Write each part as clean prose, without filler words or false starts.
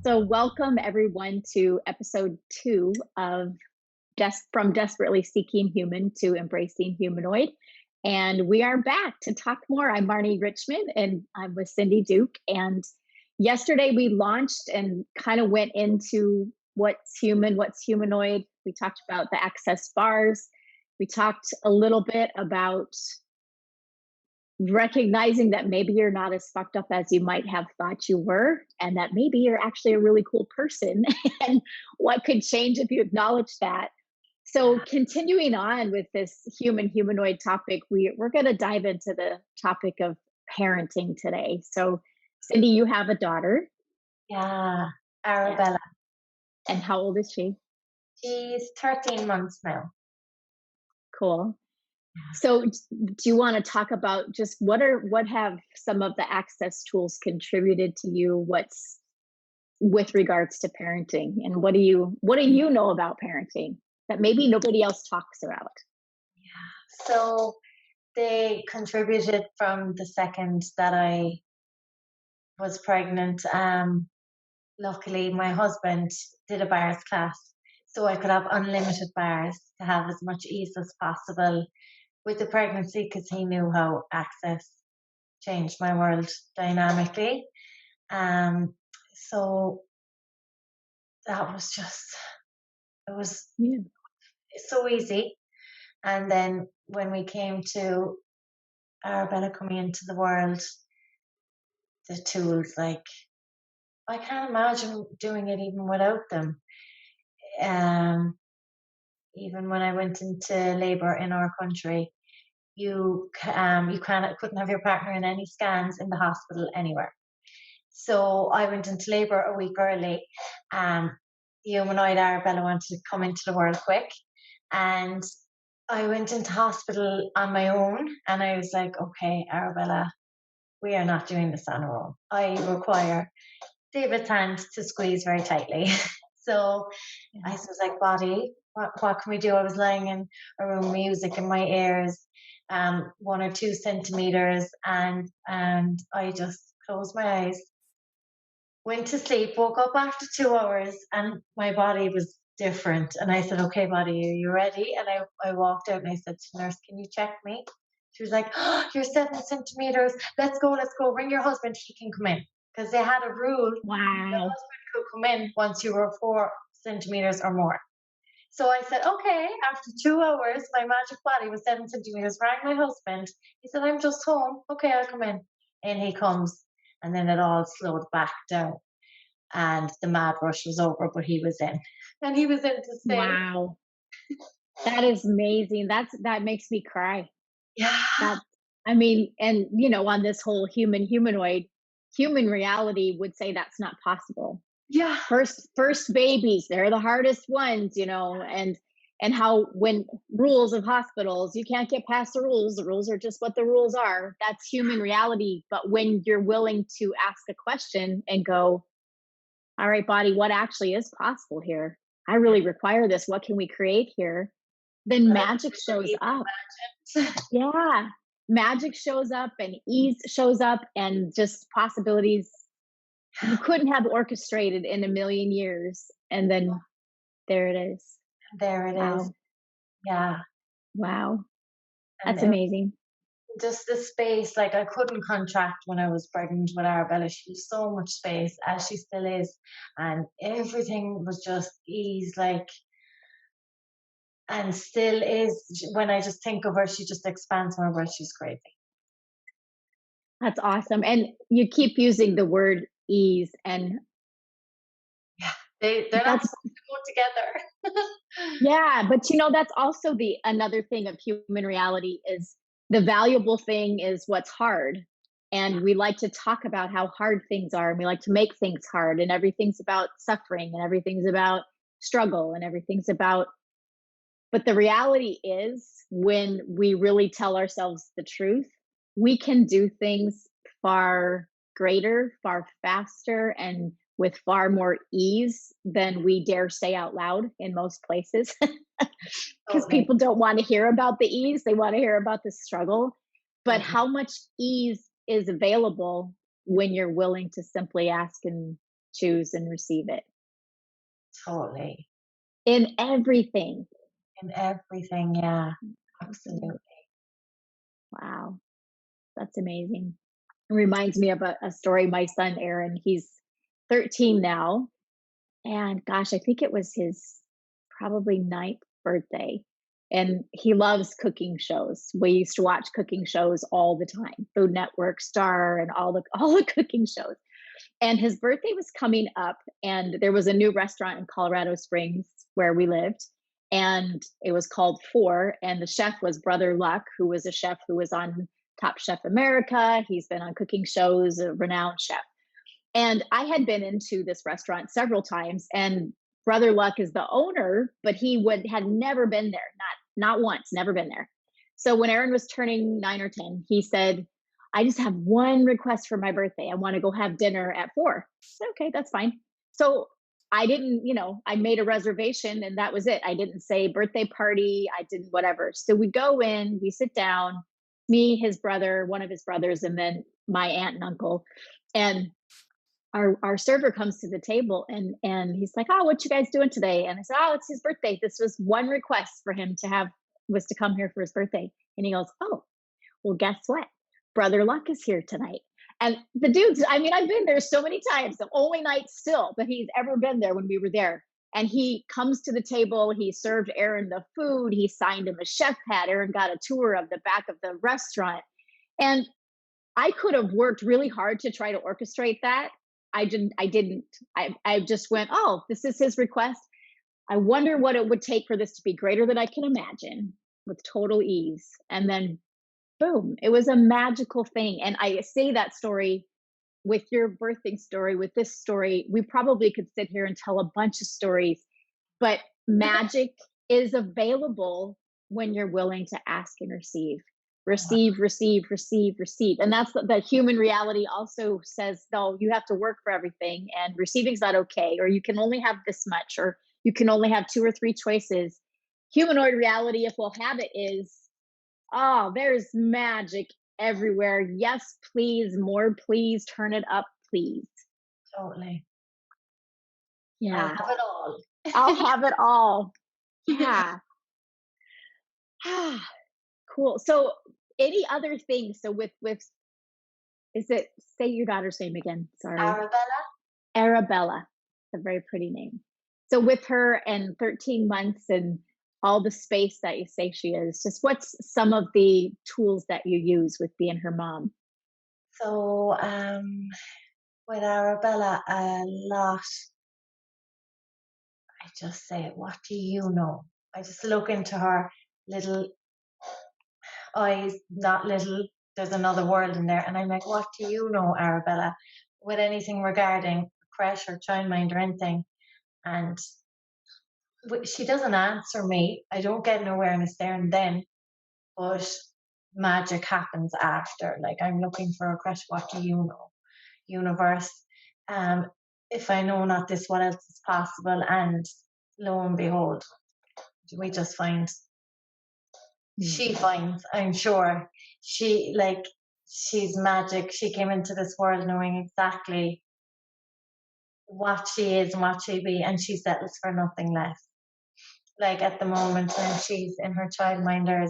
So, welcome everyone to episode 2 of From Desperately Seeking Human to Embracing Humanoid. And we are back to talk more. I'm Marnie Richmond and I'm with Cindy Duke. And yesterday we launched and kind of went into what's human, what's humanoid. We talked about the access bars. We talked a little bit about recognizing that maybe you're not as fucked up as you might have thought you were, and that maybe you're actually a really cool person, and what could change if you acknowledge that. So, continuing on with this human humanoid topic, we're going to dive into the topic of parenting today. So, Cindy, you have a daughter. Yeah, Yeah. Arabella. And how old is she? She's 13 months now. Cool. So, do you want to talk about just what have some of the access tools contributed to you? What's with regards to parenting, and what do you know about parenting that maybe nobody else talks about? Yeah. So they contributed from the second that I was pregnant. Luckily, my husband did a bars class, so I could have unlimited bars to have as much ease as possible with the pregnancy because he knew how access changed my world dynamically. So that was just, it was Yeah. so easy. And then when we came to Arabella coming into the world, the tools, like, I can't imagine doing it even without them. Um, Even when I went into labour in our country, you couldn't have your partner in any scans in the hospital anywhere. So I went into labour a week early. Humanoid Arabella wanted to come into the world quick, and I went into hospital on my own, and I was like, okay, Arabella, we are not doing this on our own. I require David's hand to squeeze very tightly. So I was like, body, what can we do? I was lying in a room, music in my ears, 1 or 2 centimeters, and I just closed my eyes, went to sleep, woke up after 2 hours, and my body was different. And I said, okay, body, are you ready? And I walked out and I said to the nurse, can you check me? She was like, oh, you're 7 centimeters. Let's go. Ring your husband. He can come in. Because they had a rule. Your Wow. husband could come in once you were 4 centimeters or more. So I said, okay. After 2 hours, my magic body was 7 centimeters. Rang my husband. He said, I'm just home. Okay, I'll come in. And he comes. And then it all slowed back down. And the mad rush was over, but he was in. And he was in to stay. Wow. That is amazing. That makes me cry. Yeah. That I mean, and on this whole human humanoid, human reality would say that's not possible. Yeah. First babies, they're the hardest ones, and how when rules of hospitals, you can't get past the rules are just what the rules are. That's human reality. But when you're willing to ask a question and go, all right, body, what actually is possible here? I really require this. What can we create here? Then magic shows up. Yeah. Magic shows up and ease shows up and just possibilities you couldn't have orchestrated in a million years. And then there it is. There it Wow. is. Yeah. Wow. And That's amazing. just the space, like, I couldn't contract when I was pregnant with Arabella. She was so much space, as she still is. And everything was just ease, like, and still is. When I just think of her, she just expands my world. She's crazy. That's awesome. And you keep using the word ease, and Yeah. They're not that's supposed to go together. yeah, but that's also the another thing of human reality is the valuable thing is what's hard. And we like to talk about how hard things are, and we like to make things hard, and everything's about suffering, and everything's about struggle, and everything's about but the reality is when we really tell ourselves the truth, we can do things far greater, far faster, and with far more ease than we dare say out loud in most places. Because Totally. people don't want to hear about the ease, they want to hear about the struggle. But Totally. how much ease is available when you're willing to simply ask and choose and receive it Totally. in everything. In everything, yeah. Everything. Absolutely. Wow, that's amazing. It reminds me of a story. My son Aaron, he's 13 now, and gosh, I think it was his probably ninth birthday. And he loves cooking shows. We used to watch cooking shows all the time, Food Network, Star, and all the all the cooking shows. And his birthday was coming up, and there was a new restaurant in Colorado Springs where we lived, and it was called Four. And the chef was Brother Luck, who was a chef who was on Top Chef America. He's been on cooking shows, a renowned chef. And I had been into this restaurant several times, and Brother Luck is the owner, but he would had never been there, not once, never been there. So when Aaron was turning 9 or 10, he said, "I just have one request for my birthday. I want to go have dinner at 4." I said, "Okay, that's fine." So I didn't, I made a reservation and that was it. I didn't say birthday party. I didn't whatever. So we go in, we sit down, me, his brother, one of his brothers, and then my aunt and uncle. And our server comes to the table and he's like, "Oh, what you guys doing today?" And I said, "Oh, it's his birthday. This was one request for him to have was to come here for his birthday." And he goes, "Oh, well, guess what? Brother Luck is here tonight." And the dude's, I mean, I've been there so many times, the only night still that he's ever been there when we were there. And he comes to the table, he served Aaron the food, he signed him a chef hat. Aaron got a tour of the back of the restaurant. And I could have worked really hard to try to orchestrate that. I didn't. I just went, "Oh, this is his request. I wonder what it would take for this to be greater than I can imagine with total ease." And then boom, it was a magical thing. And I say that story with your birthing story, with this story, we probably could sit here and tell a bunch of stories, but magic is available when you're willing to ask and receive. Receive, receive, receive, receive. And that's the human reality also says, no, you have to work for everything, and receiving's not okay, or you can only have this much, or you can only have two or three choices. Humanoid reality, if we'll have it, is oh, there's magic everywhere. Yes, please, more, please, turn it up, please. Totally. I'll Yeah, have it all. I'll have it all. Yeah. Cool. So, any other things? So, with is it say your daughter's name again? Sorry, Arabella? Arabella. A very pretty name. So, with her and 13 months and all the space that you say she is, just what's some of the tools that you use with being her mom? So, with Arabella, a lot, I just say, "What do you know?" I just look into her little eyes, not little, there's another world in there. And I'm like, "What do you know, Arabella?" With anything regarding crash or childmind or anything. And she doesn't answer me. I don't get an awareness there and then, but magic happens after. Like, I'm looking for a crash. What do you know? Universe. Um, if I know not this, what else is possible? And lo and behold, we just find Mm. she finds, I'm sure. She like she's magic. She came into this world knowing exactly what she is and what she be, and she settles for nothing less. Like at the moment when she's in her childminders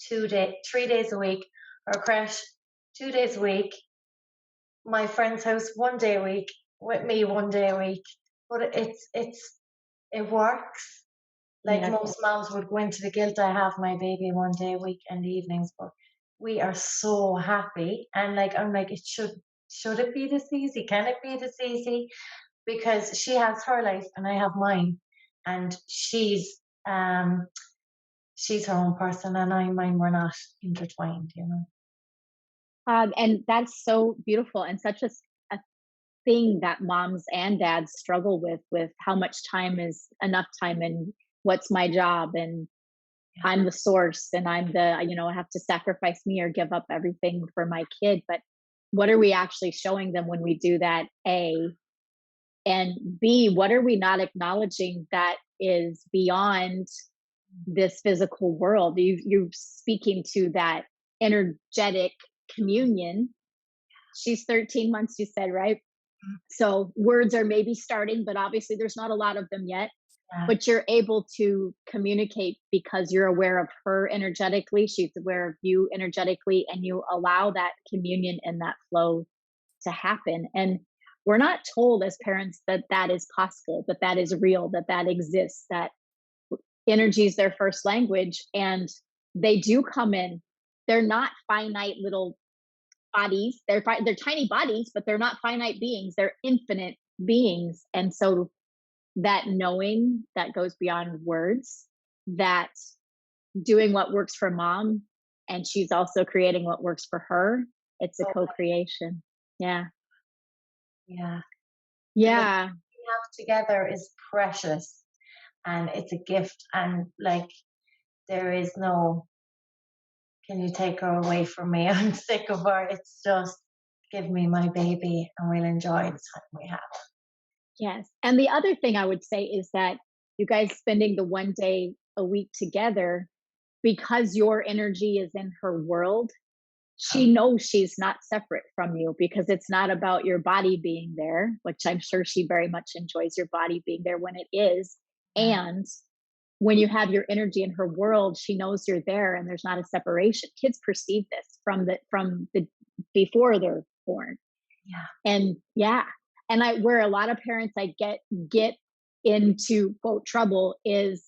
3 days a week, her crash 2 days a week, my friend's house 1 day a week, with me 1 day a week. But it works. Like Yeah. most moms would go into the guilt, I have my baby 1 day a week in the evenings, but we are so happy. And like I'm like, should it be this easy? Can it be this easy? Because she has her life and I have mine. And she's her own person and I mine, we're not intertwined, you know. And that's so beautiful and such a thing that moms and dads struggle with how much time is enough time and what's my job and Yeah. I'm the source and I'm the, I have to sacrifice me or give up everything for my kid. But what are we actually showing them when we do that? A, and B, what are we not acknowledging that is beyond this physical world? You're speaking to that energetic communion. She's 13 months, you said, right? So words are maybe starting, but obviously there's not a lot of them yet. Yeah. But you're able to communicate because you're aware of her energetically. She's aware of you energetically, and you allow that communion and that flow to happen. And we're not told as parents that that is possible, that that is real, that that exists, that energy is their first language. And they do come in. They're not finite little bodies. They're tiny bodies, but they're not finite beings. They're infinite beings. And so that knowing that goes beyond words, that doing what works for mom, and she's also creating what works for her. It's a Oh, co-creation. Yeah. yeah. Because what Yeah. we have together is precious and it's a gift. And like, there is no, can you take her away from me? I'm sick of her. It's just, give me my baby and we'll enjoy the time we have. Yes. And the other thing I would say is that you guys spending the one day a week together, because your energy is in her world, she knows she's not separate from you, because it's not about your body being there, which I'm sure she very much enjoys your body being there when it is. Yeah. And when you have your energy in her world, she knows you're there and there's not a separation. Kids perceive this from the before they're born. Yeah. And yeah, and I where a lot of parents I get into quote trouble is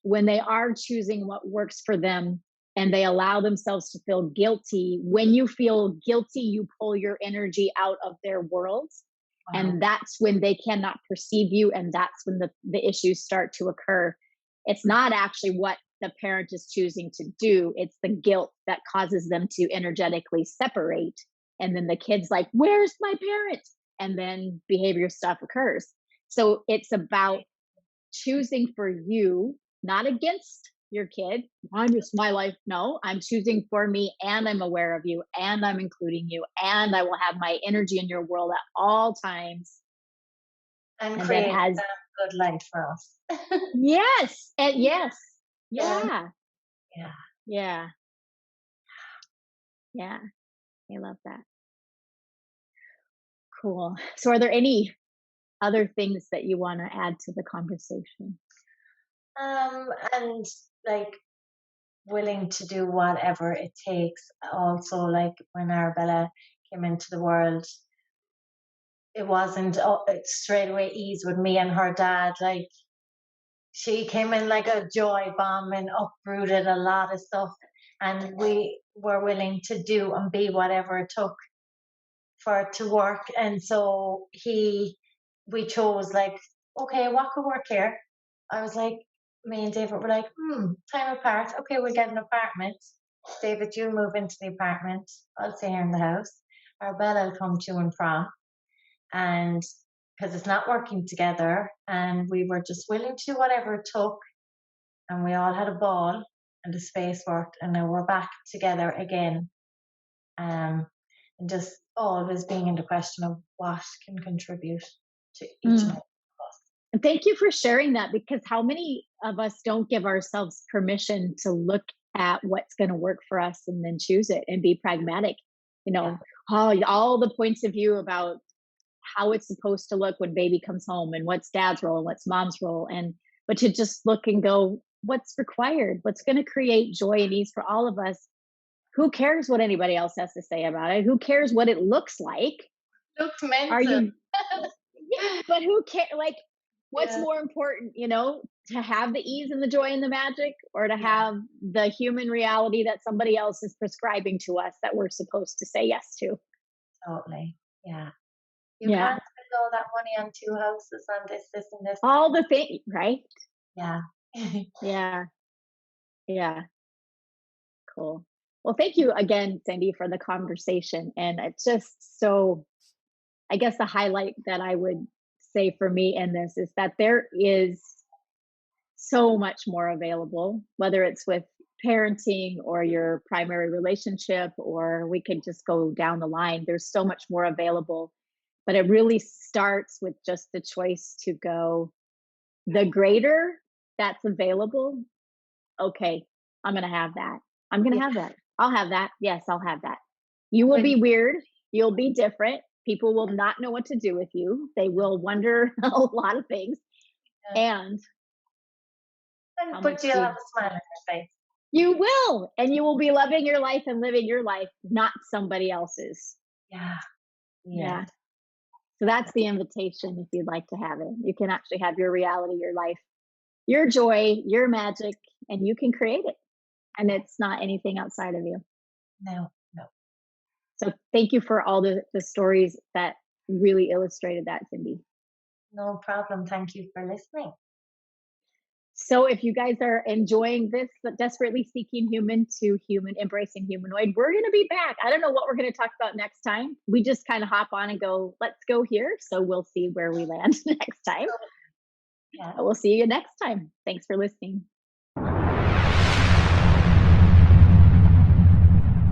when they are choosing what works for them and they allow themselves to feel guilty. When you feel guilty, you pull your energy out of their world. Wow. And that's when they cannot perceive you. And that's when the issues start to occur. It's not actually what the parent is choosing to do, it's the guilt that causes them to energetically separate. And then the kid's like, where's my parent? And then behavior stuff occurs. So it's about choosing for you, not against your kid. I'm just my life. No, I'm choosing for me, and I'm aware of you, and I'm including you, and I will have my energy in your world at all times. And And that create has, a good life for us. yes, and yes, Yeah. yeah, Yeah. yeah, yeah. I love that. Cool. So, are there any other things that you want to add to the conversation? And like willing to do whatever it takes. Also, like when Arabella came into the world, it wasn't straight away ease with me and her dad. Like she came in like a joy bomb and uprooted a lot of stuff, and we were willing to do and be whatever it took for it to work. And so we chose like, okay, what could work here? I was like, me and David were like, time apart. Okay, we'll get an apartment. David, you move into the apartment. I'll stay here in the house. Arbella will come to and from. And because it's not working together, and we were just willing to do whatever it took, and we all had a ball, and the space worked, and now we're back together again. And just always being in the question of what can contribute to each and Mm. every of us. And thank you for sharing that, because how many of us don't give ourselves permission to look at what's going to work for us and then choose it and be pragmatic? You Yeah, know, all the points of view about how it's supposed to look when baby comes home and what's dad's role and what's mom's role. And, but to just look and go, what's required? What's going to create joy and ease for all of us? Who cares what anybody else has to say about it? Who cares what it looks like? looks Are mental. you, yeah, but who cares? Like, what's Yeah, more important, to have the ease and the joy and the magic, or to yeah, have the human reality that somebody else is prescribing to us that we're supposed to say yes to? totally. Yeah. You Yeah. can't spend all that money on two houses on this, and this. All the things, right? Yeah. Yeah. Yeah. Cool. Well, thank you again, Cindy, for the conversation. And it's just so, I guess the highlight that I would say for me in this is that there is so much more available, whether it's with parenting or your primary relationship, or we could just go down the line. There's so much more available, but it really starts with just the choice to go, the greater that's available. Okay, I'm going to have that. I'm going Yeah. to have that. I'll have that. Yes, I'll have that. You will When be weird. You'll be different. People will not know what to do with you. They will wonder a lot of things, Yeah. and how much But you'll have you a smile on your face. you will, and you will be loving your life and living your life, not somebody else's. Yeah. Yeah. Yeah. So that's the invitation if you'd like to have it. You can actually have your reality, your life, your joy, your magic, and you can create it. And it's not anything outside of you. No, no. So thank you for all the stories that really illustrated that, Cindy. No problem. Thank you for listening. So if you guys are enjoying this, desperately seeking human to human, embracing humanoid, we're going to be back. I don't know what we're going to talk about next time. We just kind of hop on and go, let's go here. So we'll see where we land next time. Yeah. We'll see you next time. Thanks for listening.